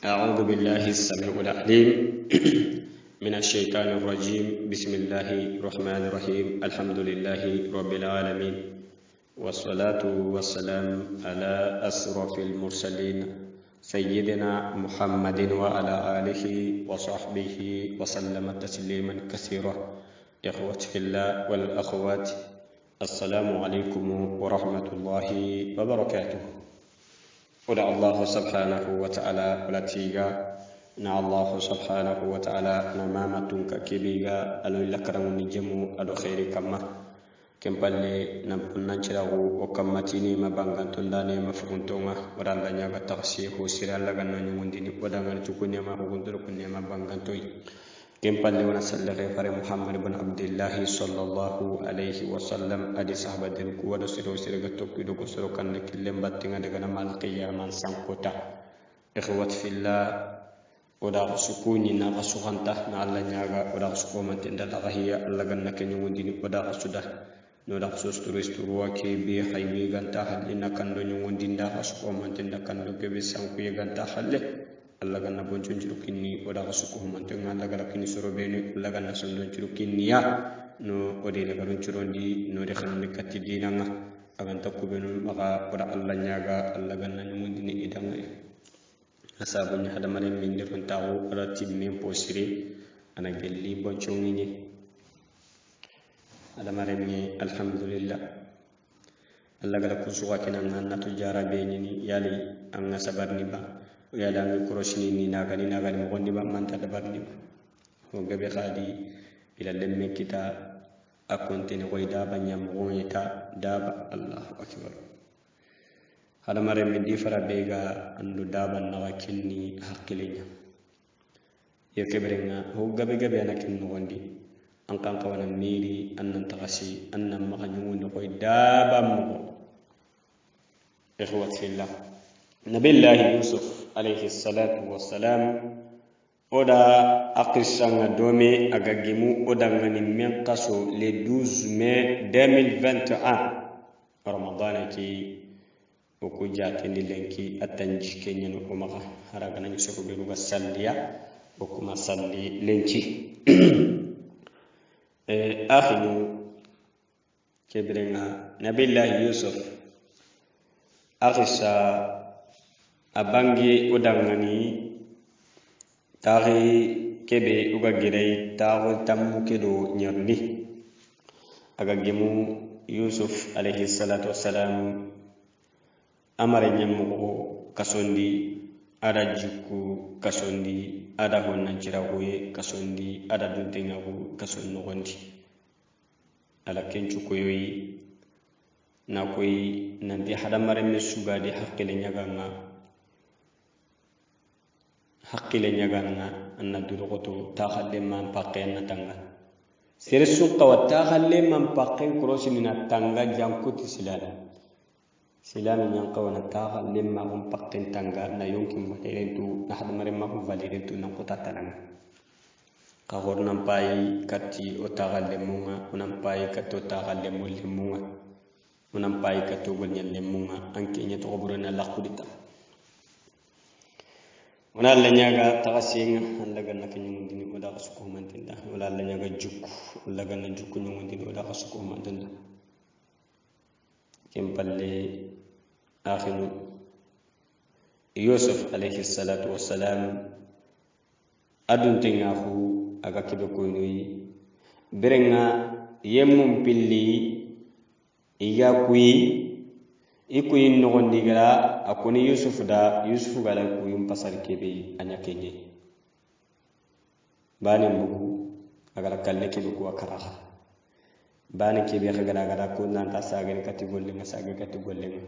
أعوذ بالله السميع العليم من الشيطان الرجيم. بسم الله الرحمن الرحيم. الحمد لله رب العالمين، والصلاة والسلام على أشرف المرسلين سيدنا محمد وعلى آله وصحبه وسلم تسليما كثيرا. إخوة في الله والأخوات، السلام عليكم ورحمة الله وبركاته. ودع الله سبحانه وتعالى ولتيغا نا الله سبحانه وتعالى نمامتك كبيغا ألو لكرم نجمو ألو خير كما كم بالي ننشره وكمتيني ما بانغانتون داني ما فكنتونا ودع لنياغا تغسيه سيرا لغانا نمونديني ودع نتوكوني ما فكنتوكوني ما بانغانتوي كم بالي ونسلغي فر محمد بن عبد الله صلى الله عليه وسلم أدي صحابة دينكو ودو سيرو سيرغا توكي دوكو سيرو كان لكلم باتنغا دغنا مال قيامان سانكوتا. إخوة في الله ودا سكوني نا سوغانتا نا الله نياغا ودا سكوما تندا لغهيا الله غنا كنيو ديني ودا سودا no da sosturu ke be haybe ganta halle na kando nyundi nda sukoma tenda kando ke be sanku ye ganta halle Allah ganna boncon cirukinni oda suku mantenga Allah gala kini soro bene Allah ganna sondon cirukinni ya no ode le garon cirondi no de xamne katti dinanga aganta kubenu maka oda Allah nyaga Allah ganna nyumundi ni idanga asabu ni hada malen min defon tawo oda timme posire ana gelli boncon ni hada malen ni alhamdulillah Allah gala kusuwa kinanga na tujara be ni yali anga sabar ni ba ya dan korosini ni nagani mo gondi ba manta da barni ko gabe khadi ila lemme kita akonte ni goida banyam goyita daba Allahu akbar. Hada mare min di fara bega andu daba na wakinni hakkilinya ya kebrenga ho gabe na kin gondi an kan kawana miri annan tagasi annan maganyun ni goida ba mo. Ikhwat fillah, Nabi Allah Yusuf alayhi salatu wassalam oda akisanga dome agagimu oda ngani men kaso le 12 mai 2021 Ramadan ki okuja tendi lenki atanji kenyen ko maka haraga nani soko beru ga salliya okuma salli lenki akhiru kebrenga Nabi Allah Yusuf akisa abangi odangani tari kebe uga girei tawo tammu kedo nyarni aga gemu Yusuf alayhi salatu wassalam amare nyammo kasondi ada jikku kasondi ada honnan ciragoye kasondi ada duntengago kason nogondi ala kencu koyoyi na koyi nandi hadamare mesuga di hakkile nyaganga anna durogoto ta khalle man paqen na tanga sere suqa wa ta khalle man paqen krosi na tanga jankuti silala nyan qawana ta khalle ma hum paqen tanga na yonkin mutirentu na hadamare ma hum valirentu na kota tananga ka hornan pai katti o ta khalle munga unan pai katto ta khalle munga unan pai katto gol nyalle munga anke nyato goburana laqudita wala alla nyaga tagasinga alla ganna kanyum dini wala kasuko mantinda wala alla nyaga jukku wala ganna jukku nyum dini wala kasuko mantinda kempalle akhiru Yusuf alayhi salatu wassalam adun tingahu aga kibe koynoyi berenga yemmum pilli iya ikuyin nogondi gara akoni Yusuf gala kuyum pasar kebe anya kenye bani mbugu agara kalle kebe ko akaraha bani kebe gara ko nan ta saga kati gollenga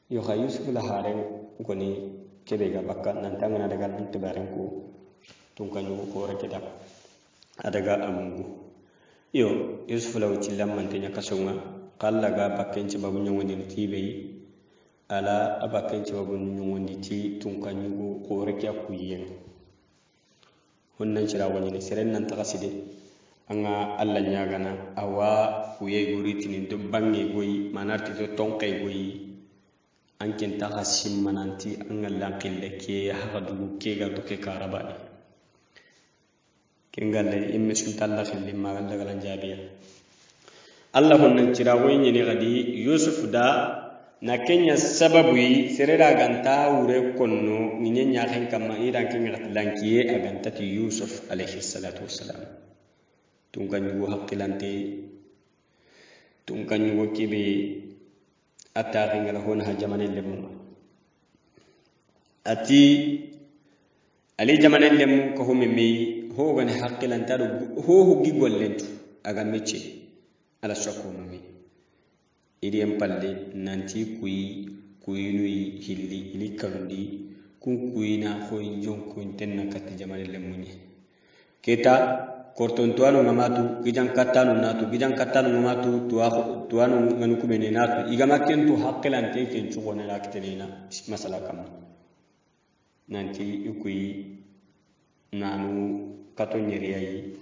yo ha Yusuf la hare koni kebe ga bakka nan tangana daga nan tibaren ko tun kanyu ko rakeda adaga amungu yo Yusuf la wuci lamman tanya kasonga qalla ga bakkenci babu nyongondi tibe ala abakkenci babu nyongondi ti tunka nyugo qore kya kuyen honnan cira woni ne seren nan takaside anga alla nyagana awa kuye guri tinin do bangi goyi manarti do tonkay goyi anken ta simmananti angallan qille ke haqadu ke gardu ke karabani kengalle imme suntalla khilli magalla galan jabiya Allah honnan cirawo ni gadi Yusuf da na kenya sababu serera ganta wure konno nyenya kan kama iran kin lankiye aganta ti Yusuf alayhi salatu wassalam tunkan yugo haqqilante tunkan yugo kibe atari ngala hon ha jamanen lemu ati ali jamanen lemu ko hummi ho gani haqqilanta ho hugi gollentu aga mecce ala shakko mami idi empalle nanti kuyi hilli ili karundi kun kuyina ko injon ko intenna katti jamane lemunye keta kortontuano ngamatu gijan kattanu ngamatu tuano nganu kumene natu igama kentu haqqilante ken chugone laktenina masala kam nanti ikuyi nanu kato nyeriyi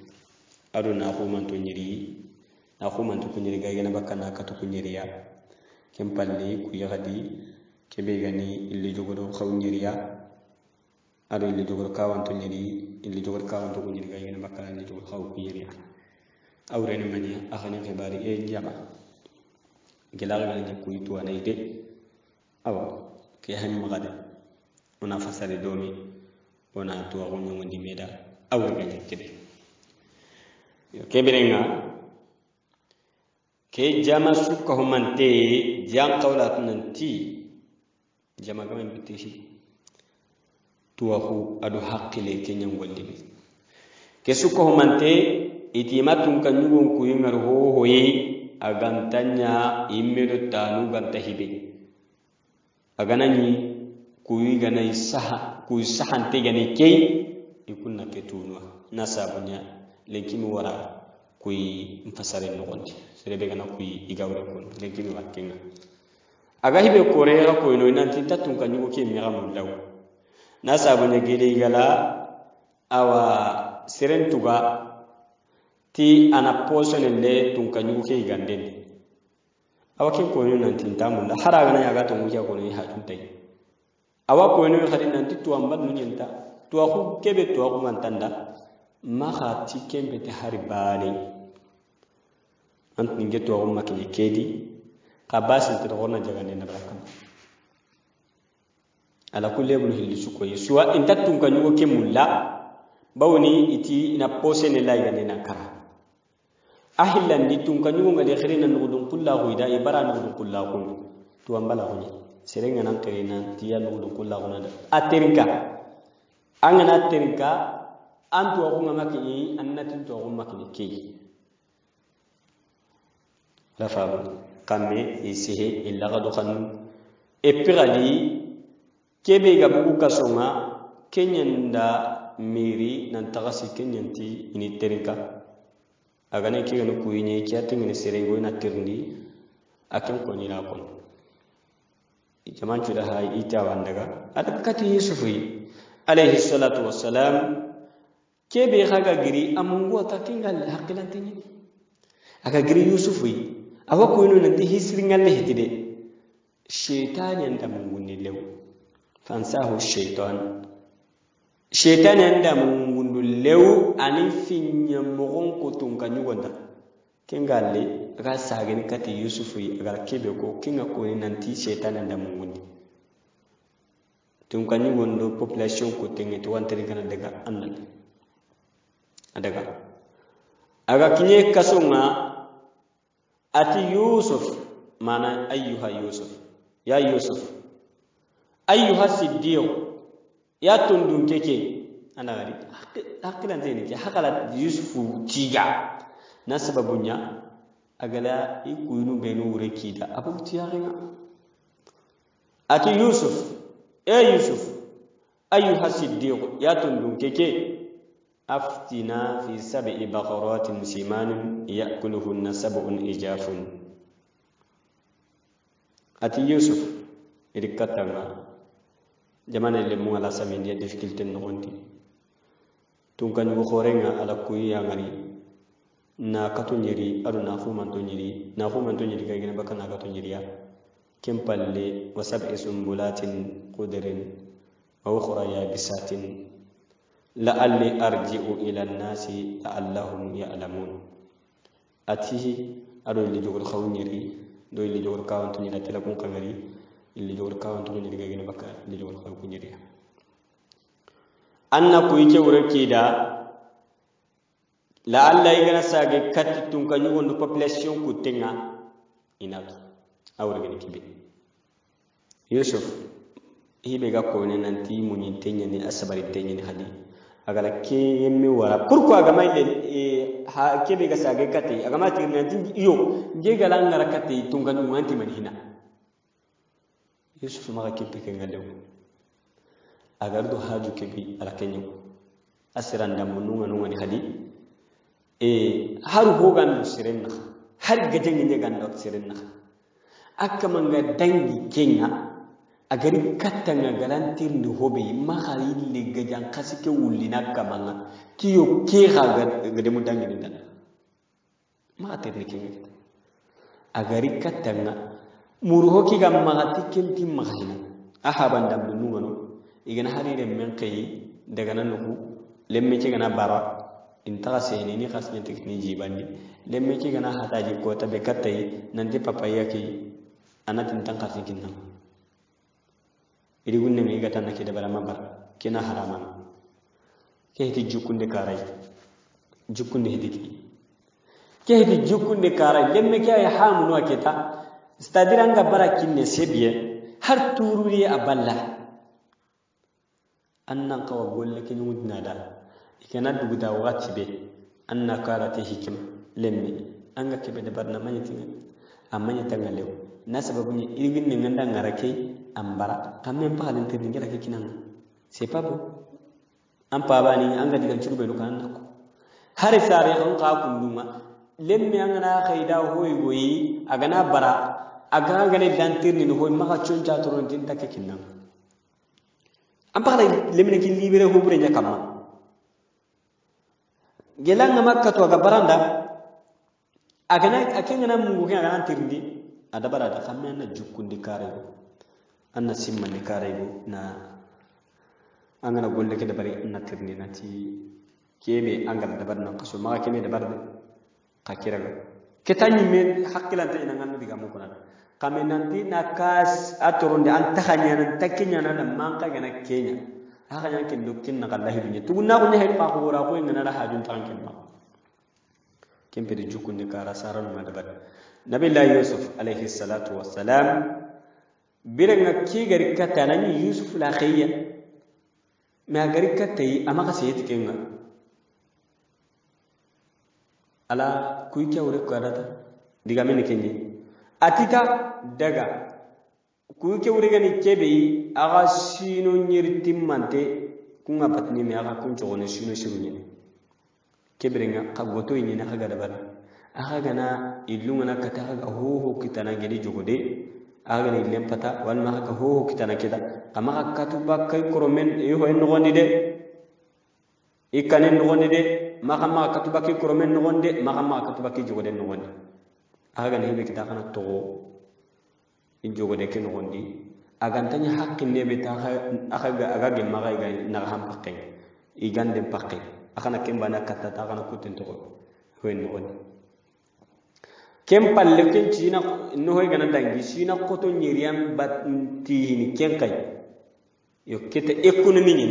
ado na ko manto nyeriyi na ko manto kunyeri gayena bakana kato kunyeriya kempalle ku yagadi kebe gani illi jogodo khawnyeriya ado illi jogodo kawanto nyeri illi jogodo kawanto kunyeri gayena bakana illi jogodo khaw kunyeriya awrene mani akhani khibari e jama gelal gani ku yitu anayde awa ke han magade ona fasale domi ona to agunyo ngondi meda awre gani kebe keberenga ke jama sukka humante jam qawlat nanti jama gamen bitihi tuwahu adu haqqile kenyam gollibi ke sukka humante itimatun kanyugon kuyingar ho hoyi agantanya immedo tanu ganta hibe aganani kuyi ganai saha kuyi sahante gani kei ikunna ke tunwa nasabunya lekimi wara kuyi mfasare nogondi serebe gana kuyi igawre kon lekimi wakenga aga hibe korea ko ino nanti tatun kanyugo ke mi gamu law nasabunya gede igala awa serentuga ti ana posonelle tun kanyugo ke igandeni awa ke ko ino nanti tamu la haraga na yaga to muja ko ni hatuntai awa ko ino khadi nanti to amba nunyenta to aku kebe to aku mantanda ma khati kembe te haribani ant ninge to aku makini kedi qabas te rona jagane na barakam ala kulli ibn hilli sukoyi suwa intatun kanyugo ke mulla bawni iti ina posene la yane na kara ahillan ditun kanyugo ngade khirina nugudun kullahu ida ibara nugudun kullahu to ambala honi serenga nan kerina tiya nugudun kullahu na aterinka angana aterinka antu aku ngamakini annatin to aku makini ke la fabu kame isihe illa gadu khanu epirali kebe ga bugu kasonga kenyanda miri nan tagasi kenyanti ini terinka agane kigano kuyinye kyati ngene serengo na tirndi akem ko ni la kon jaman cuda hay ita wandaga adakati yusufi alayhi salatu wassalam kebe khaga giri amungu atakingal haqilantinyi aga giri yusufi awa ko ino nanti hisringal lehtide shaytan yanda mungunni lew fansahu shaytan yanda mungundu lew ani finya mogon ko tunga nyugonda kengalle aga sagani kati yusufi aga kebe ko kinga ko ni nanti shaytan yanda mungunni tunga nyugondo population ko tenge to wantari kana daga annal adaga aga kinye kasonga ati Yusuf mana ayyuha Yusuf ya Yusuf ayyuha siddiq ya tundun keke ana gari hakilan zai nake hakala Yusufu tiga na sababunya agala ikuyinu benu ureki da abu tiyaringa ati Yusuf Yusuf ayyuha siddiq ya tundun keke أفتنا في 7 بقرات سمان يأكلهن 7 إجاف أتي يوسف إركتنا جمان اللي مو على سمين دي difficulty نغندي تونكن بخورنا على كوي يغني na kato nyeri ado na fu manto nyeri كاي gina baka na kato nyeri ya كم باللي وسبع سنبلات قدر وأخرى يابسات لعلي أرجع إلى الناس لعلهم يعلمون أتيه أدو اللي جور خونيري دو اللي جور كاون توني لا تلكون قمري اللي جور كاون توني لغاين بكا اللي جور خونيري أنا كويتي وركيدا لعل يغنا ساغي كات تونكا نيو نو population ku tenga inatu awrugani kibe Yusuf hibe ga ko ne nanti munyin tenya ni asabari tenya ni hadi agala ke yemmi wara pourquoi aga may ha kebe ga sage kate aga ma tir nanti yo nge gala ngara kate tunga nu anti madina Yusuf ma ga kippe ke ngalew agardo haju kebi ala kenyo asiran damunnu nganu ni hadi har hogan sirenna har gajen ne ganda sirenna akka manga dangi kenya agari katanga galantir ni hobe mahari le gajan kasike wulina kamanga kiyo kira gade mu dangi ni dana ma terni kenya agari katanga muru hoki gam magati kenti mahina ahaban dam nu ngono igana harire men kay daga nan ko lemme ci gana bara intaga seni ni khasnya tekni jibandi lemme ci gana hataji ko tabe katay nanti papaya ki anatin tan khasnya kinna iri gunne mi gata nakide bala mabar kina haraman ke hiti jukunde karay jukunde hidiki ke hiti jukunde karay lemme ke ay hamu no aketa stadiranga barakinne sebiye har tururi aballa annan qawa golle kin wudnada ikana duguda wati be anna karate hikma lemmi anga kebe de barna manyitinga amanya tangalew na sababu ni irgin ne nganda ngarake ambara kamen palin tin ngela ke kinanga c'est pas bon am pa bani anga digan churbe no kan nako hare sare on ka kunduma lemmi anga na khaida hoy goyi aga na bara aga ngane dantir ni hoy maka choncha toron tin take kinanga am pa lemmi ki libere ho bure nyakama gelanga makka to aga baranda agana akengana mungu ke agana tirndi ada barada xamna na jukkundi karego anna simma ni karego na angana golle ke dabari na tirndi nati kebe angal dabar na qaso ma kebe dabar qakiraga ketani me hakkilanta ina ngam diga mo konan kame nanti na kas atoronde an takhanya nan takinya nan manka gana kenya haka yankin dokin na kallahi dunya tuguna ko ne hay pa ko ra ko ngana ra hajun tanken ma kempe de jukunde kara saran ma dabar nabi allah yusuf alayhi salatu wassalam birenga ki gari kata nan yusuf la khayya ma gari kata yi amaka sayet kenga ala kuy kewre ko data diga men kenni atita daga kuy kewre gani kebe aga sino nyirtim mante kunga patni me aga kun jogone sino shirunya kebrenga qagoto yini na kaga dabar aga gana illungana kata aga ho kitana gedi jogode aga ni lempata wal ma aga ho kitana kida kama akatu bakay koromen yo en ngondi de ikanen ngondi de makama akatu bakay koromen ngondi makama akatu bakay jogode ngondi aga ni be kita kana to in jogode ken ngondi aga tanya hakkin ne be ta aga ge maga ga na ham pakke igande pakke akana kembana kata ta kana kuten to hoen on kempalle ken china no hoy gana dangi china koto nyiriam batti ni kenkay yo kete economy ni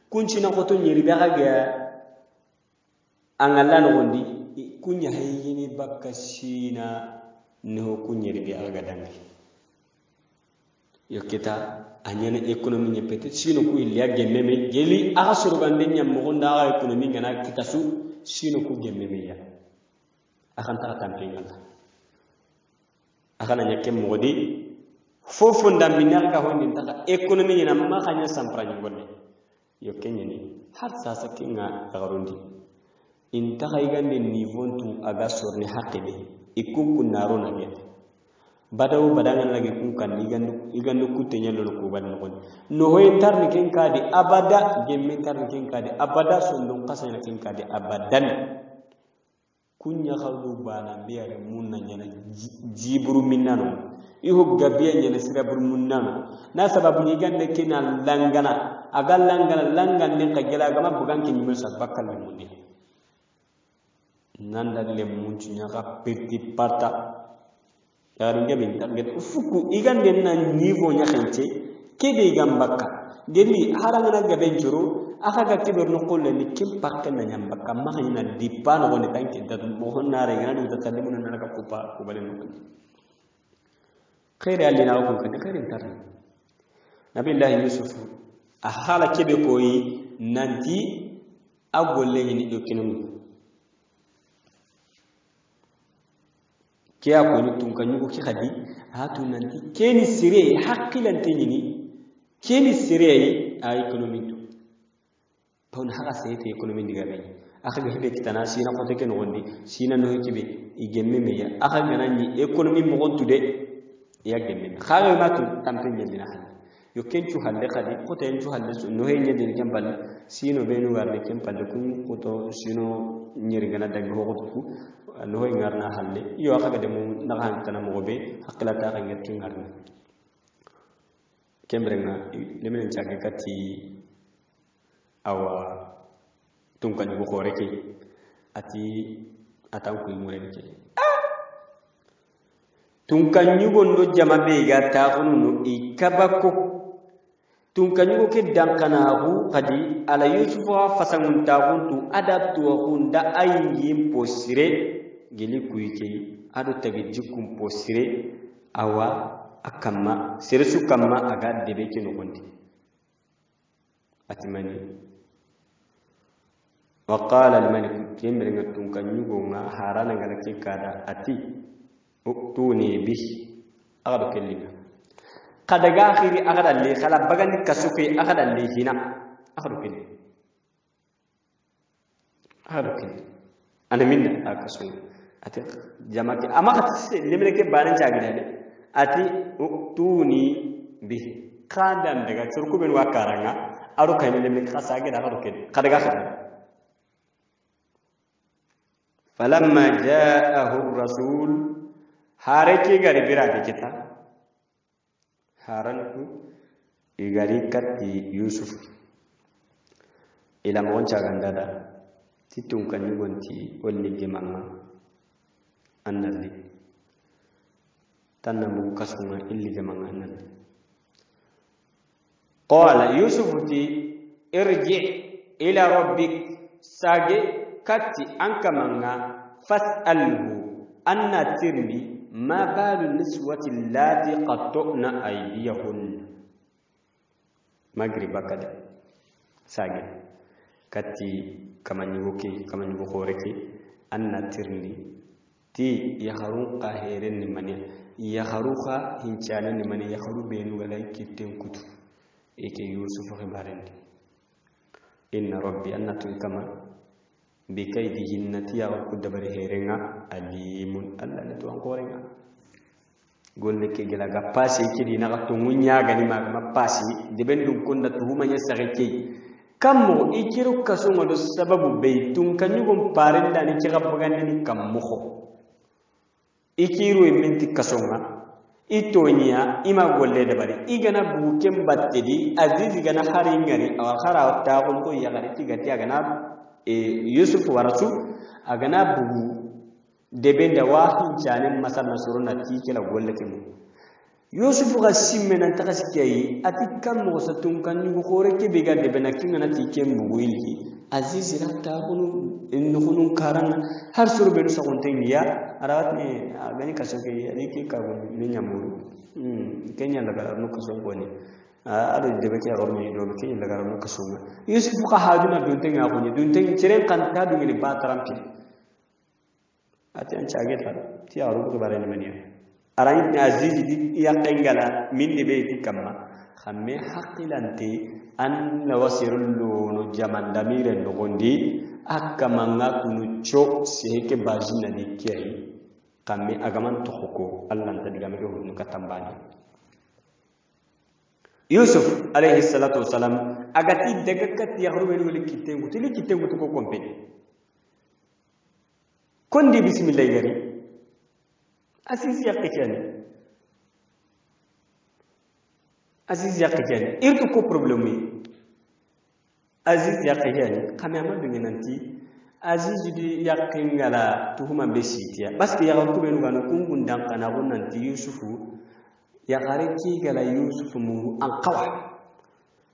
kun china koto nyiri be ga angala no gondi kunya hayini bakka china no kunyiri be aga dangi yo kita anyana economy ni peut-être sino ku il ya gemmeme geli aga surugande nyam mo nda aga economy ngana kitasu sino ku gemmeme ya akan ta tampinga akana nyake modi fofu ndambinar ka hondi ta economy ni namma kanya sampranyi gonne yo kenyani har sasa kinga garundi inta kaygande niveau tu aga sorni haqibe ikku narona be badaw badangan lagi kun kan igandu kutenya lolo ko ban no no hoy tarni ken kadi abada gemme tarni ken kadi abada sondon kasana ken kadi abadan kunya khawdu bana biare munna nyana jiburu minnano iho gabiya nyene sira burmunnano na sababu ni gande kina langana aga langan den kagela gama bugan kin nyimel sa bakal munni nanda le munchu nyaka peti parta yaringe bin target ufuku igande na niveau nyakhenche kebe gambaka geli harangana gabe juru aka ga kibir no kolle ni kim pakke na nyambaka mahina dipano woni tanki dadu mo honnare ngana du takallimu na ka kupa ko balen no khair alina ko kan khairin tar nabi allah yusuf a hala kebe koyi nanti agolle ni do kinum kiya ko ni tun kan yugo ki khadi hatu nanti keni sire haqilan tanyini keni sire ay economy to ton haga sayte economy diga be aka ga hebe kitana sina ko teke no gondi sina no kibe igemme me ya aka ganani economy mo gontu de ya gemme khaga ma tu tampe nyendina hal yo kencu halle khadi ko tencu halle no he nyendin kambal sino be no warne kembal kun ko to sino nyeri gana dag ho ko no he ngarna halle yo aka ga demu na han tan mo be hakla ta ga ngetti ngarna kembrenga lemen jagge kati awa tungkan bu khore ki ati atang ku mure ki tungkan yugo ndo jama be ga ta onu ikabako tungkan yugo ke dankana hu kadi ala yusufa fasangun ta huntu adatu hunda ayi posire geli kuike ado tagi jikum posire awa akama sirsu kama aga debe ke no gondi atimani وقال الملك كمرنا تونكن يغونا هارانا غلكي كادا اتي اؤتوني به اغد كلمه قد اخري اغد اللي خلا بغن كسوكي اغد اللي هنا اغد كلمه اغد كلمه انا من اكسو اتي جماعه اما لملك بارن جاغدي اتي اؤتوني به قادم daga surku ben wakaranga aro kayne lemne khasage da aro ken قد اخري فلما جاءه الرسول هاركي غري برادي كتا هارنكو يغري كتي يوسف الى مونچا غندادا تيتون كان يغونتي ولي جمانا انالي تنمو كسونا اللي جمانا انالي قال يوسف تي ارجع الى ربك ساجي kati anka manga fas'alhu anna tirni ma balu niswati allati qattuna aydiyahun magriba kada sage kati kamanyuki khoreki anna tirni ti yaharun qahirin ni mani yaharuha hinchana ni mani yaharu benu galai kitten kutu eke yusuf khibarendi inna rabbi annatu kama bikai di jinnati ya ko dabare herenga alimun alla ne to ankorenga golle ke gela ga pasi kidi na ga to munya ga ni ma pasi de bendum kunda to huma nya sareke kammo ikiru kasungo do sababu beitun kanyugo parenda ni kira bagande ni kammo ikiru menti kasonga itonya ima golle dabare igana bukem battedi azizi gana haringari aw khara ta ko ya gari tigati agana Yusuf warasu agana bugu debenda wahin janin masal nasuruna tikela gollake mu Yusuf ga simmena takasikai atikam mo satun kan yugo khoreke bega debena kingana tikem bugu ilki aziz rakta kunu innukunu karana har surbe so kontenya arawat ni agani kasoke aliki ka ni nyamuru kenya laga no kasongo ni ado debe ke gormi do ke laga no kasonga Yusuf ka haduna duntenga ko ni dunten ciren kan ta dungi ba tarampi ati an chage ta ti aru ko bare ni mania aran ni aziz di ya tengala min de be ti kamma khamme haqilanti an lawasirul no jaman damire no gondi akamanga kunu cho seke bazina ni kiyai kami agaman tokoko Allah ta diga me ko katambani Yusuf alayhi salatu wasalam agati dagakat yaghruwen wali kitengu tili kitengu to ko kompeni kondi bismillah gari asisi yakikani aziz yaqijani irtu ko problème aziz yaqijani kama ma dungi nanti aziz di yaqingala tuhuma besitiya parce que ya ko be ngano kungun dan kana gon nanti yusufu ya gareki gala yusufu mu an qawa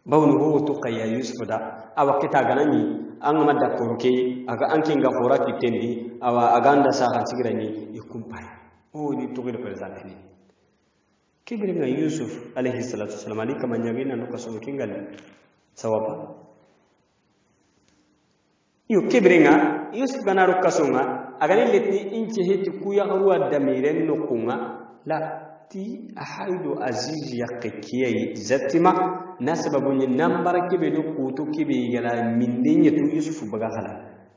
bawnu ho to kayya yusufu da awa kita ganani an ma da korke aga an kinga hora kitendi awa aganda sa han sigirani ikumpai o ni to gele presente ni kibringa yusuf alayhi salatu wassalam ali kama nyagina no kaso kingal sawaba yo kibringa yusuf gana ro kasonga agani letni inche heti kuya haruwa damiren no kunga la ti ahaidu aziz yaqikiyi zatima nasababu ni nambar kibe do kuto kibe gala mindinya tu yusuf baga khala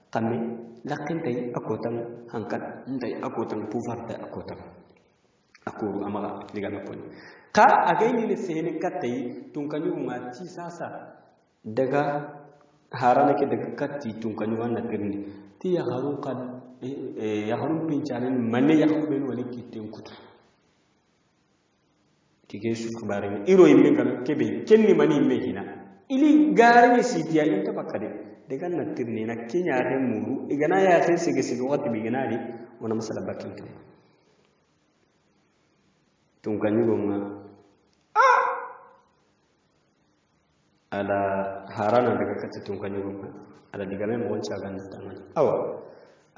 kami lakin tay akotan hankat nday akotan pufarta akotan akuru amala digame pon ka agayni le sehne katay tunkanyu ngati sasa daga harana ke daga katti tunkanyu wanna tirni ti ya harun qad ya harun pinchanen manne ya ben wali kitten kutu tige su kubare iro yimme gal kebe kenni mani me hina ili garani sitiya inta bakade daga na tirni na kenya de muru igana ya sai sige sige wati biganari wana masala bakin to tunganyu gonga ada harana daga kata tunganyu gonga ada digame mo wanca gan tangan awa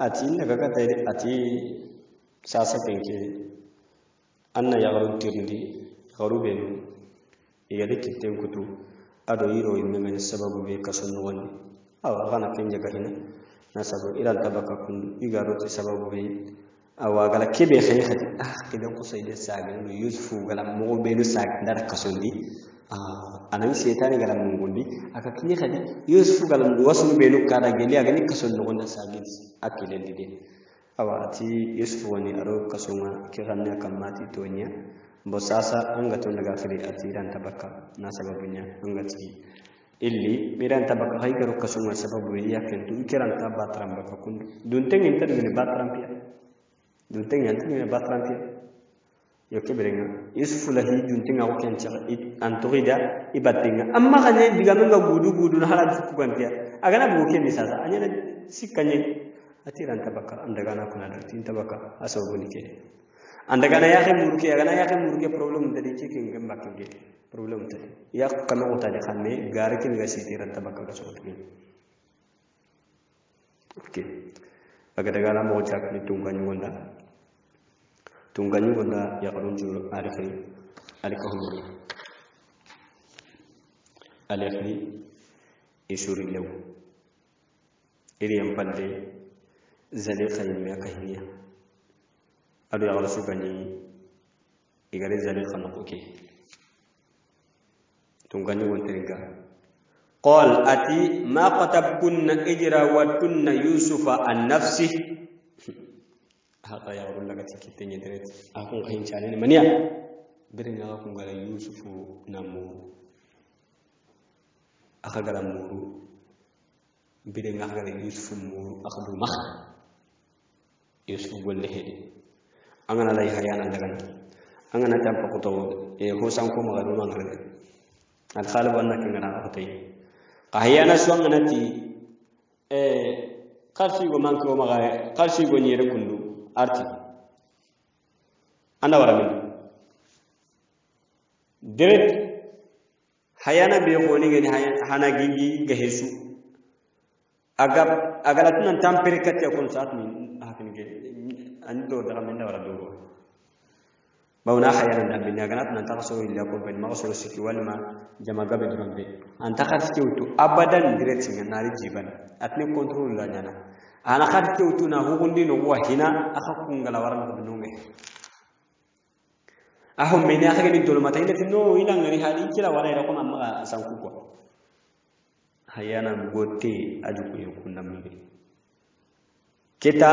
ati daga kata ati sasa penke anna ya garun tirndi garubenu iyade kitten kutu ado yiro yimme sababu be kason wonni awa gana kenja garina na sababu ila tabaka kun igaro ti sababu be awa gala kebe khay khadi kidan kusayde saga no yusufu gala mo be no saga ndar kasondi anan shaytani gala mungundi aka kinye khadi yusufu gala wasu be no kada geli aga ni kason no gonda saga akile dide awa ati yusufu woni aro kasonga kiranna kamati tonya bo sasa anga to daga fili ati ran tabaka na sababunya anga ti illi miran tabaka hay garo kasonga sababu yaken tu kiran tabatram baka kun dun tengin tan ni batram pia dunting yanti batranti yo keberenga yusufu lahi dunting aw kencha antorida ibatinga amma kanye digamenga gudu na hala kugantia agana buke ni sasa anyana sikanye atiran tabaka andagana kuna tin tabaka asawuni ke andagana yahe murke problem tadi cikin gamba kinge problem tadi ya kana utade khanne gar kin ga sitiran tabaka ga sotni okay agadagala mo jak ni tungganyu gonda ya qarunju arifi alikahum alikhli isuri lew iriyam padde zalika yimya kahiya adu ya rasul gani igare zalika nakoke tungganyu wontenga qal ati ma qatabkunna ijra wa kunna yusufa an nafsi haka ya rulla ga tikitenya deret akun kahin chane maniya birin ga kun ga yusufu namu aka ga muru birin ga ga yusufu muru aka du mak yusufu golle hedi angana lay hayana daga angana tampa ko to e ho san ko maga do mangal al khalib annaka ngana ko tay kahiyana suangana ti karsi go manko maga karsi go nyere kundu arti anda waramin direct hayana be honi gani hana gingi ga hesu agala tunan tampere kat ya kon saat min hakin ge ando daga men wara do bawna hayana da bin agana tunan ta so illa ko ben ma so siki walma jama gabe dronde anta kharti wutu abadan direct nganari jiban atne control la nyana ana kharti wutu na hugundi no wa hina akakun gala waran ko dunge ahum meni akage ni dolo mata ina no ina ngari hali kila wara ira ko amma sanku ko hayana gote aju ko yokunda mbe kita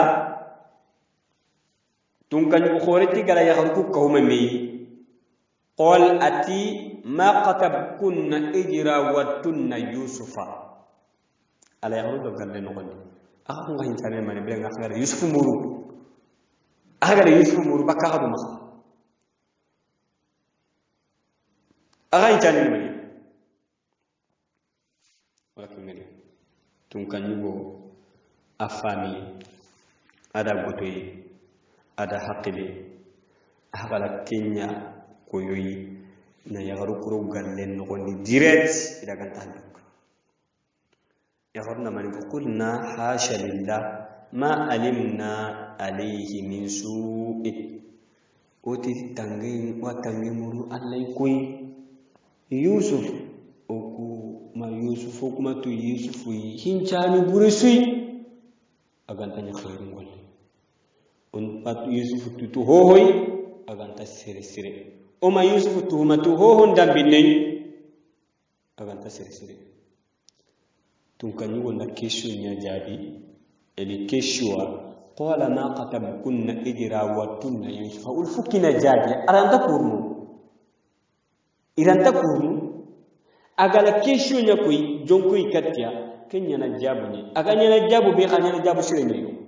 tungkan khoreti gala ya harku ko memi qal ati ma qatabkunna ijra wa tunna yusufa ala yahudu galle no gondi akko ngahin tane mane be nga khara yusuf muru bakka hadu ma aga intani mani walakin ngani tun kan yugo afami ada gotoyi ada haqibe akala kenya koyoyi na yagaru kuro gallen no ni direct ida kan tanduk yagarna man qulna hasha lillah ma alimna alayhi min su'i oti tangin wa tangimuru allai koy yusuf oku ma yusuf kuma tu yusuf hinchani burisui aganta nya khairin wal on pat yusuf tu hohoy aganta sere sere o ma yusuf tu ma tu hohon dambinne aganta sere sere tun kanyi wala question nya jabi eli keshwa qala ma qatabkunna ijra wa tunna yusuf ul fukina jabi aranta kurmu iranta kurmu agala question nya koy jonko ikatia kenya na jabu ni aganya na jabu be kanya na jabu sirene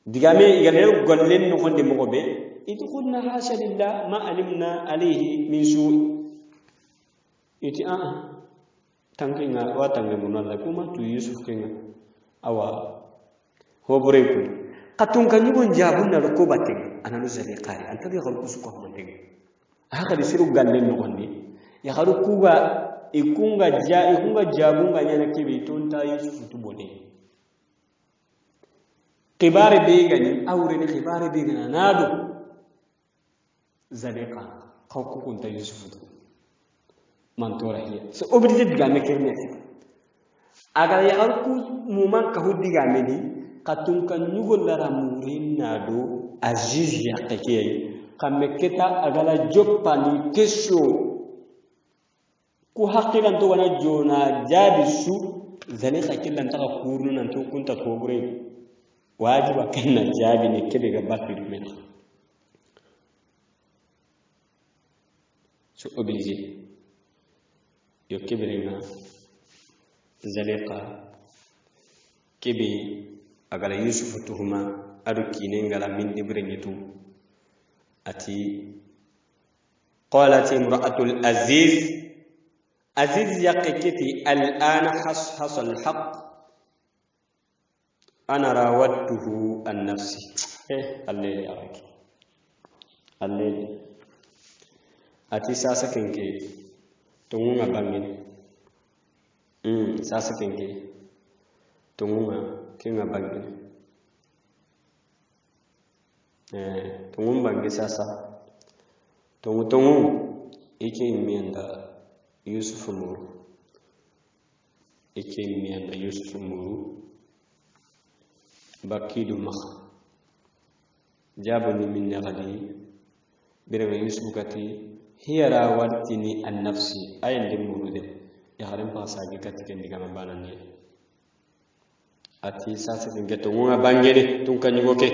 digame igale gollen no honde mo be idkhulna hasha lillah ma alimna alayhi min su iti tanginga wa tangamu nalla kuma tu yusuf kenga awa hobore ko katun kan yubon jabun na ko batte ananu zali qari anta bi gal kusuko honde haka di siru gallen no honde ya haru kuga ikunga jabunga nyana kibi tonta yusuf tubone kibare begani awre ni kibare begana nadu zalika khawku kunta yusuf mantora hiya so obligé diga mekerne agar ya harku muman ka hudiga medi katun kan nyugol dara murin nado aziz ya kake kamme keta agala joppani kesso ku haqiqan to wana jona jabisu zalika killan ta kurnu nan to kunta to bure wajiba kanna jabi ne kebe ga bakri men so obligé yo kebirina zalika kebe agala yusuf tuhuma adu kine ngala min dibrenyetu ati qalat imra'atul aziz yaqikati al'ana hasal haqq ana rawadtuhu an nafsi allele araki allele ati sasa kenke tungunga bangin sasa kenke tungunga kinga bangin tungun bangi sasa tungu ike imienda yusuf muru bakidu makh jabani min nagadi biraga yusuf kati hiya rawadtini an nafsi ayen de murude ya haram pasagi kati kendi kama banane ati sasa dinga tungunga bangene tunkanyugo ke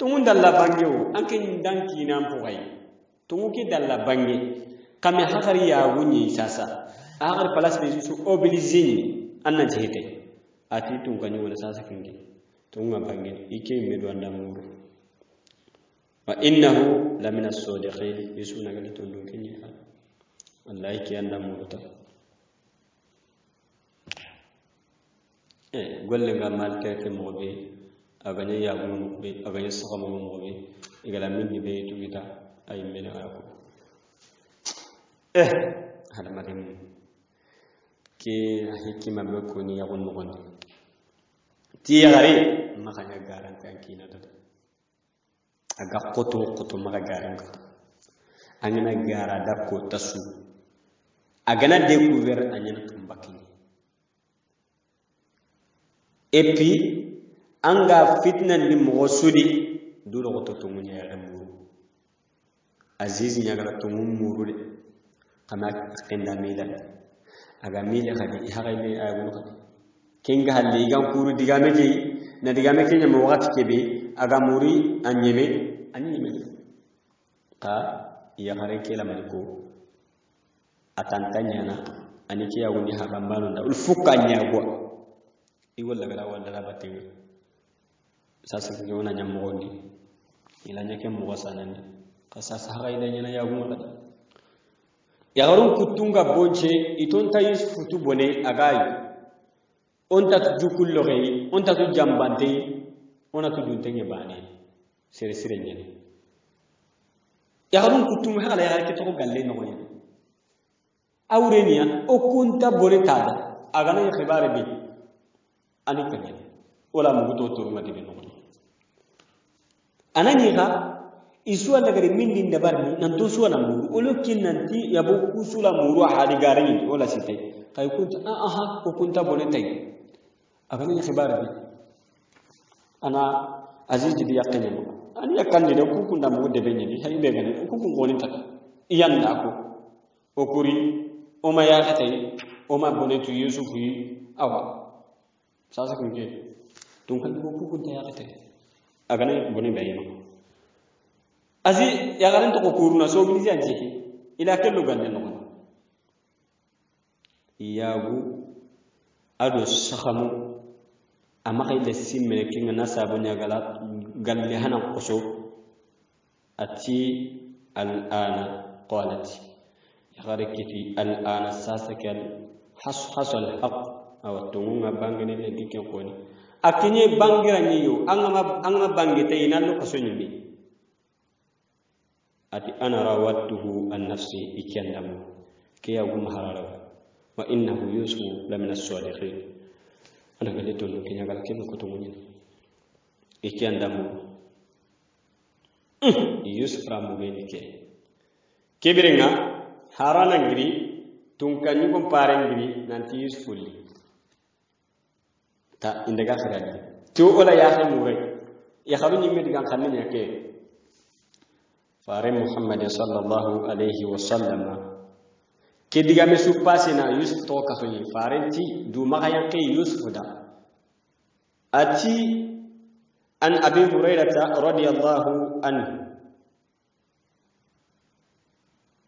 tungun dalla bangewo anke ndanki nan poay tungu ki dalla bange kame hakari ya wunyi sasa hakari place be su obligé ni anna jehete ati tunkanyugo sasa kingi tunga bange ike medo andamuru wa innahu la min as-sadiqin yusuna gali tondo kenya wallahi ki andamuru ta golle ngamal keke mobe aganya ya bunu be aganya saka mo mobe igala minni be tugita ay mena ako hada marim ki hikima be ko ni yagun mo gondi ti yagari makanya garanta kina dada aga koto maka garanga angana gara da ko tasu agana découvert anyana tumbakini et puis anga fitna ni mogosudi duro ko to munya ya muru aziz nya gara to muru de kama kenda mila aga mila khadi hagayle agun khadi kinga halli gan kuru digame ki na digame kenya mo wakati kebe aga muri anyeme ka ya hare kela maliko atantanya na aniki ya woni hagambano da ulfukanya gwa iwala gara wala batewe sasa kiona nyamondi ila nyake mwa sanani qasas hagaida nyana ya gumada ya garun kutunga bonche itonta Yusuf tu bone agayu onta tu jukullo gei onta tu jambante ona tu duntenge bane sere sere nyane ya garun kutunga hala ya ke to galle no nya awrenia okunta bone tada agana ya khibare bi ani kanya wala mu to to ngati be no anani ga isuwa daga min dabar ni nan to suwa namuru olokin nanti yabo kusula muru hadi garin wala site kai kunta aha ko kunta bone tay agana khibar bi ana aziz bi yaqini an yakandi de ku kunda mu de benye ni hay be gani ku ku ngoni ta iyanda ko okuri o ma ya tay o ma bone tu Yusuf yi awa sasa kunje tun kan ku kunta ya tay agana bone bayino azi ya garan to kuruna so bilisi anje ila kello gande no iyagu ado sakhamu amma kay le simme kinga nasabu nya gala galle hanan qoso ati al'ana qalat ya garekiti al'ana sasakal hasal haq aw tunga bangene le dikke koni akinye bangira nyiyo anga bangite inallo qoso nyimi ati ana rawattuhu an nafsi ikandamu kiya gum harara wa innahu Yusuf lamina as-sadiqin ana gale to no kinya gal ken ko to munin ikandamu Yusuf ramu beni ke kebirenga harana ngiri tunkanyu ko parengiri nanti Yusuf li ta indaga khirani to ola ya khamu gai ya khamu ni medigan khanni ke fare Muhammad sallallahu alaihi wasallam ke diga me su pasina Yusuf to ka so yi fare ti du maka ke Yusuf da ati an Abi Hurairah radhiyallahu anhu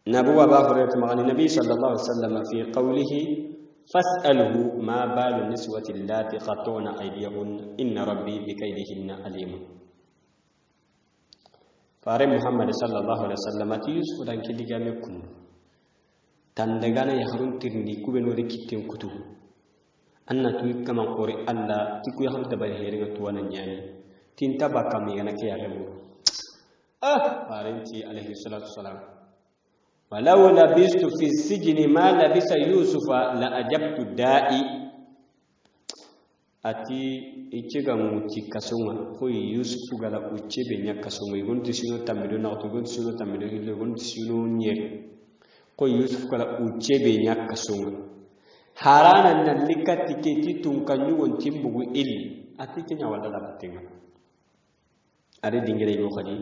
nabu Abu Hurairah ma'ani nabi sallallahu alaihi wasallam fi qawlihi fas'alhu ma balu niswati allati qatuna aydiyahun inna rabbi bikaydihinna alim fare Muhammad sallallahu alaihi wasallam ati Yusuf dan ke diga me kun tandagana ya harun tirni kube no rikitin kutu anna tu kama qori alla tiku ya harda bari heringa tuwana nyani tinta bakam yana ke ya remu fare ti alaihi salatu wasalam walau labistu fi sijni ma labisa yusufa la ajabtu da'i ati ichiga muti kasonga ko Yusuf gala uchebe nya kasonga igonti sino tamido na to gonti sino tamido ile gonti sino nyer ko Yusuf gala uchebe nya kasonga harana nan likati keti tunkanyu wonti bugu ili ati kenya wala la batinga ari dingere yo khadi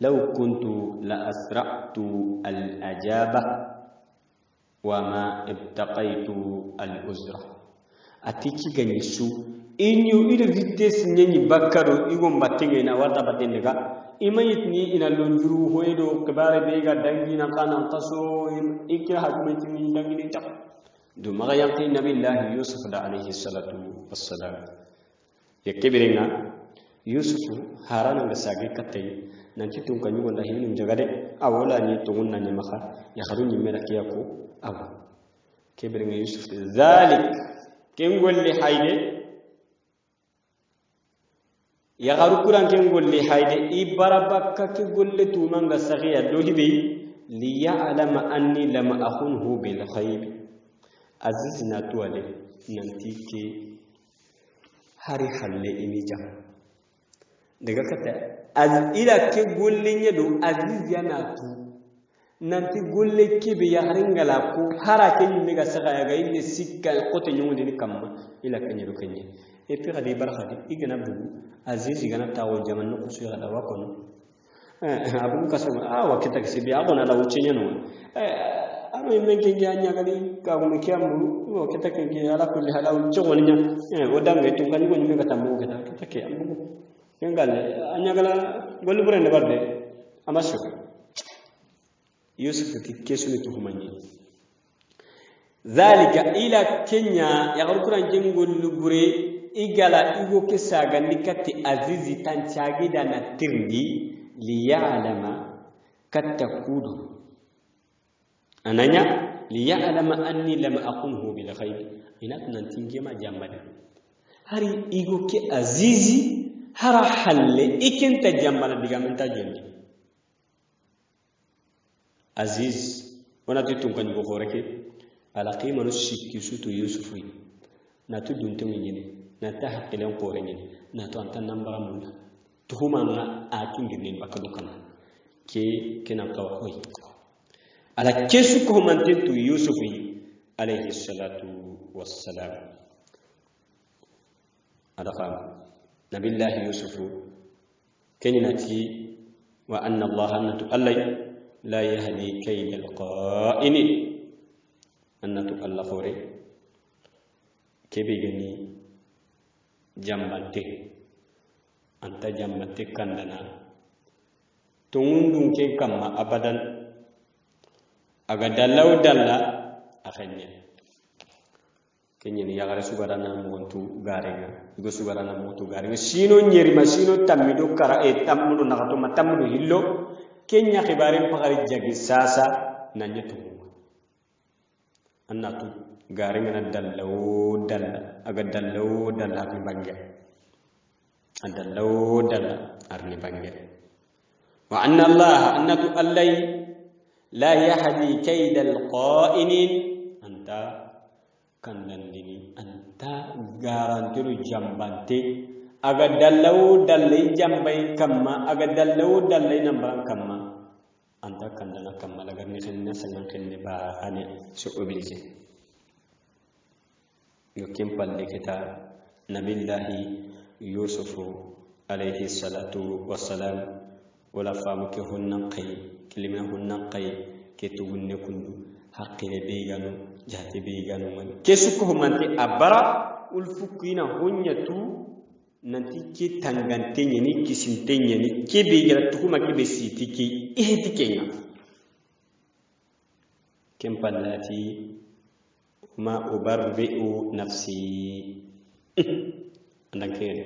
law kuntu la asra'tu al ajaba wa ma ibtaqaitu al uzra ati kiganyi su inyu ida vitesse nyenyi bakaro igom batinga na wata batendega imayitni ina lonjuru hoedo kabare bega dangina kana taso ikra hakumeti ni dangini tak du maga yanqi nabillahi Yusuf da alayhi salatu wassalam yakibiringa Yusuf harana ngasage katay nanti tungkanyu gonda hinum jagade awala ni tungunna ni maka ya haruni mera kiyako awa kibiringa Yusuf zalik kengolli hayde ya garu kuran kengolli hayde ibarabakka ke golle tumanga sagiya do hibe li ya'lama anni lam akhunhu bil khayb azizna tuwale nanti ke hari halle ini jam daga kata az ila ke golle nyado aziz yana tu nanti golle ke be ya haringala ko harake ni mega saga ga inde sikka kote nyundi ni kamma ila kanye do kanye e fi gadi barkhadi igana bugu aziz igana tawo jaman no kusu ya da wakono abu kasuma wa kita kisibi abona la uchenya no aro imenke nyanya gali ka mu kiamu wo kita ke ala kulli hala uchoni nya odanga tungani ko nyume katambo kita ke amu yengal anya gala gollu burende barde amasho Yusuf kesu ni tuhumani zalika ila kenya ya Qur'an jengol lubure igala igo kesaga nikati azizi tanchagi dana tirndi li ya'lama كتكودو أنانيا ليعلم أني لم أقنه بالخير إنك ننتنجي ما جمد هاري إيغو كي أزيزي هرا حل إكن تجمل بيغامن تجمد عزيز وناتي تنكن بخورك على قيمة نسيكي سوتو يوسفي ناتو دونتو نيني ناتا حقلين قورنين ناتو أنتا نمبرا مولا تهما نا آكين جنين بكدو كنا كي كنا قوي على كيسو كهمانتو يوسفي عليه الصلاة والسلام هذا قام نبي الله يوسف كننتي وأن الله أنت الله لا يهدي كيد القائنين أنت الله خوري كبيغني جنبته أنت جنبته كندنا تندون كي كما أبدا أغدا لو دلا أخنيا kenyini yagare sugarana montu garenga igo sugarana montu garenga sino nyeri masino tamido kara tamudo nakato matamudo hillo kenya khibaren pagari jagi sasa nanyetu annatu garenga na dallo dalla aga dallo dalla ni bange dallo dalla arni bange wa anna allah annatu allai la yahdi kaydal qa'inin anta kandandini anta garantiru jambante aga dallaw dallai jambai kamma aga dallaw dallai nambaran kamma anta kandana kamma laga ni xenna sangan xenne ba ane so obligé yo kempalle kita nabillahi yusuf alayhi salatu wassalam wala famu ke honnan qay kilima honnan qay ke tugunne kundu haqqile beegano jati beegano man kesu ko manti abara ul fukina honyatu nanti ke tangante nyeni kisinte nyeni ke beegara tukuma ke besiti ke ehti kenga kempallati ma ubarri'u nafsi andakere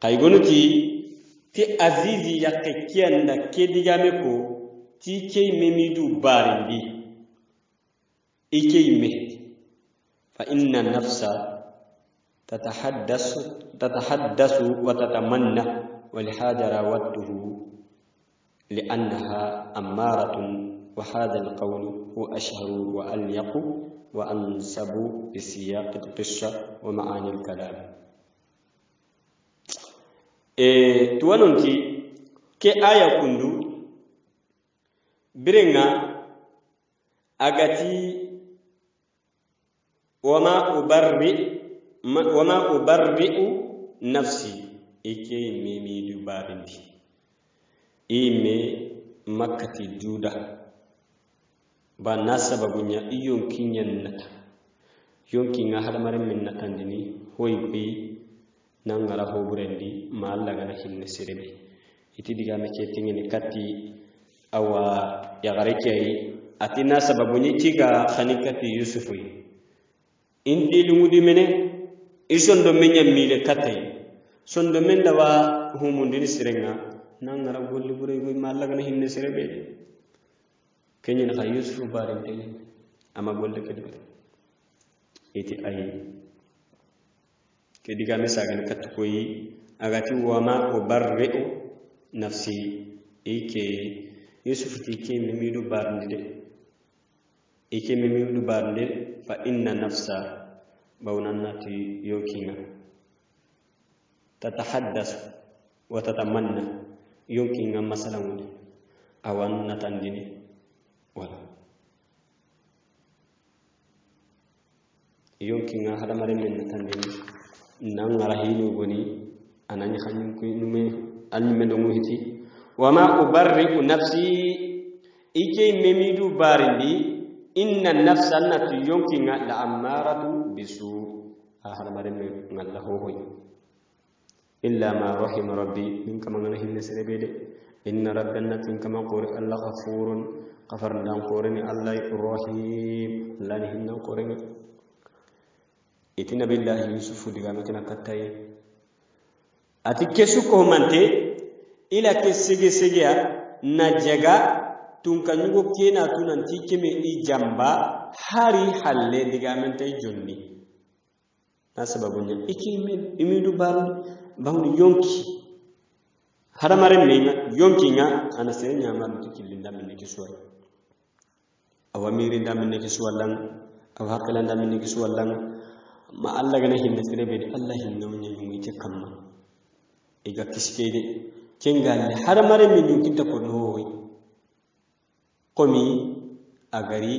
kay gonuti ti azizi yakke kianda ke digame ko ti ke memidu barindi إكيمه فإن النفس تتحدث وتتمنى ولهذا راودته لأنها أمارة وهذا القول هو أشهر وأليق وأنسب بسياق القصة ومعاني الكلام توانونتي كآية كندو برنا أغتي وما أبرئ نفسي إكي ميمي دبارندي إيمي مكتي جودا بناسا بغنيا يمكن ينتا يمكن هذا مرة من نتاندني هوي بي نانغرا هو برندي ما الله غنا حين سيربي إتي ديغا مكيتيني نكاتي أو يغاريكي أتينا سببني تيغا خانيكاتي يوسفوي indi lumudi mene isondo menya mile katay sondo men dawa humundini sirenga nangara golli bure goy malaga na hinne sirebe kenyen kha yusuf barinte ama golle kedi iti ay kedi ga mesaga kat koyi agati wama ubarri'u nafsi ike yusuf tike mimidu barinde ike mimidu barinde fa inna nafsa bawnannati yokina tatahaddas wa tatamanna yokina masalan awan natandini wala yokina hadamare men natandini nangara hinu goni anani khanyum ko nume alme do muhiti wama ubarri'u nafsi ike mimidu barindi إن النفس التي يمكن لأمارة بسوء آخر مرة الله هو إلا ما رحم ربي من كما نحن نسربيد إن ربنا كما قول الله غفور غفر لنا قولني الله الرحيم الله نحن قولني إتنا بالله يوسف دعامتنا كتاي أتكسو كهمانتي إلى كسيجي سيجيا نجعا tun kan yugo kena tunan tikime i jamba hari halle diga men tay jonni na sababunya ikimin imidu bawni yonki haramare menga yonki nga ana sere nyamar tikillinda min ki suway awamiri ndamin ki suwallan aw hakala ndamin ki suwallan ma Allah gana hinna sere be Allah hinna wonya yumi te kamma iga kiskede kengalle haramare min yonki ta ko hoyi qomi agari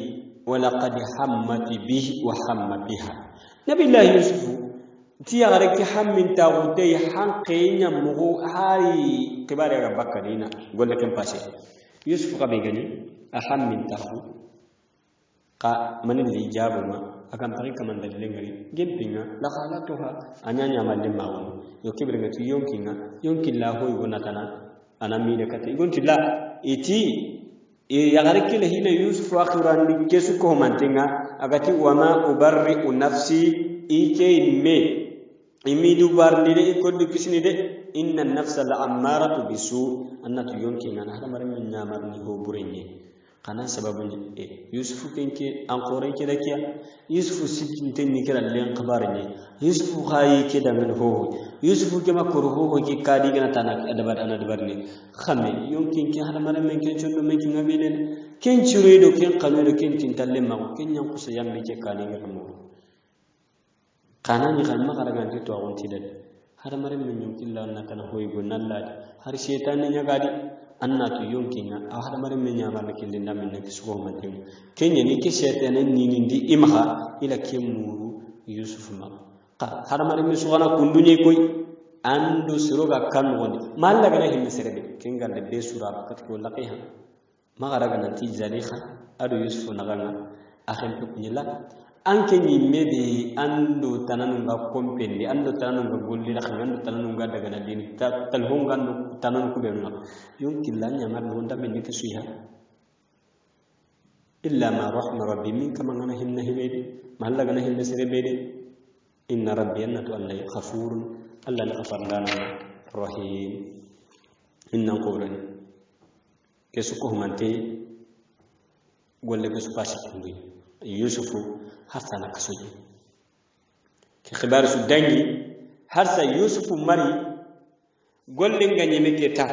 wala qad hammat bihi wa hamma biha nabillahi yusufu tiya gareki hammin tawude hanqe nyamugo hari kibare ga bakarina golle ken passé yusufu ka be gani a hammin tawu ka manin li jabuma akan tari kaman dalile ngari gempinga la khalatuha anyanya malle mawo yo kibre ngati yonkinga ho yonatana anami de kati gontilla iti ya gareki le hina yusufu akhiran kesu ko mantenga agati wama ubarri nafsi ike me imidu barnide ikoddu kisnide inna an-nafsa la'ammaratu bisu annatu yonkinga hada mare min nyamarni ho burenye kana sababu yusufu kenke ankore ke dakiya yusufu sikin ni kala len qabarne yusufu khayi ke da min ho yusufu ke makuru ho ke kadi gana tanak adabar anadarne khame yonkin ke hada mare men ke chondo men ke ngabelen ken churedo ken qanudo ken tintalle ma ken nyam ko sayambe ke kani ngamo kana ni kan magaragan to awon tidal hada mare men yonkin la nakana hoygo nallade har shaytan nya gadi annatu yonkinga a hada mare men nyama lakille ndamin ne kisugo matin kenya ni ke shaytan ni ndi imha ila kemuru yusuf ma ka hada mare men sugana kundunye koy andu suroga kan woni malla gana hinne serebe kenga de be sura kat ko laqiha magaraga nanti zalikha adu yusuf naganga akhen to kunyala anke nyimme be ando tananu ga kompendi ando tananu ga golli la ando tananu ga daga na dini talhon ga tananu ku be no yonkin la nyamar no ndam ni kisuya illa ma rahma rabbi min kama ngana hinna hibede malla gana hinna serebede inna rabbi annatu alla ghafurun alla ghafar lana rahim inna qawlan kesuko humante golle kesu pasi kungi yusufu harsana kasuji ke khibar su dangi harsa yusufu mari golle nganye meketa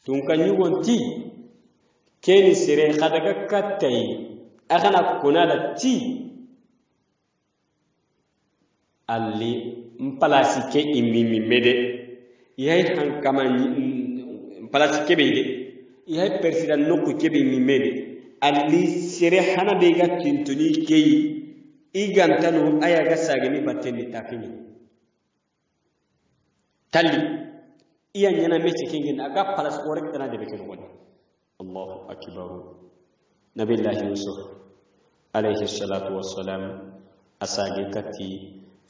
tun kan yugonti keni sire khadaga kattai akana kunala ti alli mpalasi ke imimi mede yayi hankama mpalasi ke bede yayi president nokku ke be mimede alli sere hana be ga tintuni kei igantanu aya ga sagani batten takini talli iya nyana meche kingin aga palas orek tana de beken woni Allahu akbar nabillahi yusuf alayhi salatu wassalam asage kati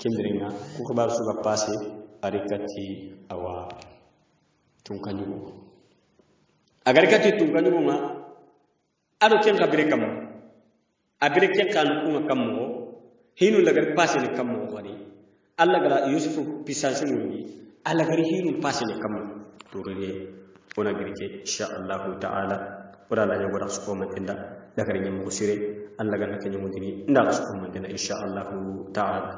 kimringa ku khabar suga passé arikati awa tunkanyu agar kati tunkanyu ma ado ken kabire kam abire ken kan ko kammo hinu lagar passé ni kammo wani alla gara yusufu pisansi mundi alla gari hinu passé ni kammo to rele ona girke insha Allah ta'ala ora la nyago rasu ko matenda daga nyam ko sire alla gana ken nyamudini nda rasu ko matenda insha Allah ta'ala